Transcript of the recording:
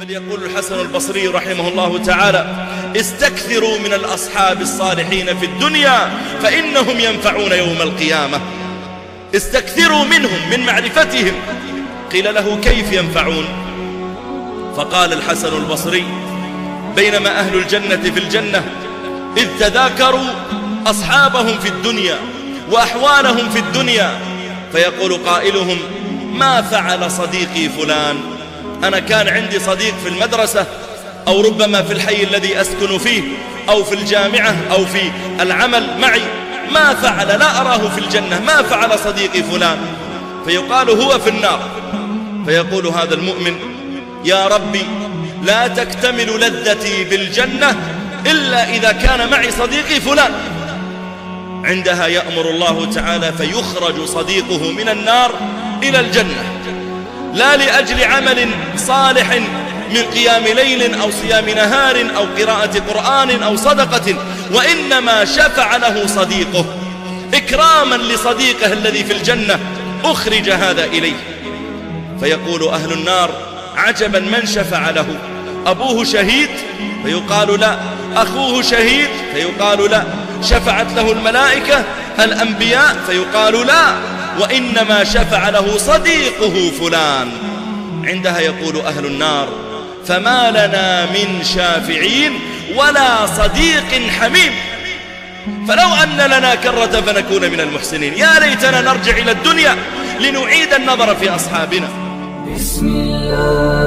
بل يقول الحسن البصري رحمه الله تعالى: استكثروا من الأصحاب الصالحين في الدنيا فإنهم ينفعون يوم القيامة. استكثروا منهم، من معرفتهم. قيل له: كيف ينفعون؟ فقال الحسن البصري: بينما أهل الجنة في الجنة إذ تذاكروا أصحابهم في الدنيا وأحوالهم في الدنيا، فيقول قائلهم: ما فعل صديقي فلان؟ أنا كان عندي صديق في المدرسة، أو ربما في الحي الذي أسكن فيه، أو في الجامعة، أو في العمل معي، ما فعل، لا أراه في الجنة، ما فعل صديقي فلان؟ فيقال: هو في النار. فيقول هذا المؤمن: يا ربي، لا تكتمل لذتي بالجنة إلا إذا كان معي صديقي فلان. عندها يأمر الله تعالى فيخرج صديقه من النار إلى الجنة، لا لأجل عمل صالح من قيام ليل أو صيام نهار أو قراءة قرآن أو صدقة، وإنما شفع له صديقه إكراما لصديقه الذي في الجنة، أخرج هذا إليه. فيقول أهل النار: عجبا، من شفع له؟ أبوه شهيد؟ فيقال: لا. أخوه شهيد؟ فيقال: لا. شفعت له الملائكة، الأنبياء؟ فيقال: لا، وإنما شفع له صديقه فلان. عندها يقول أهل النار: فما لنا من شافعين ولا صديق حميم، فلو أن لنا كرة فنكون من المحسنين. يا ليتنا نرجع إلى الدنيا لنعيد النظر في أصحابنا. بسم الله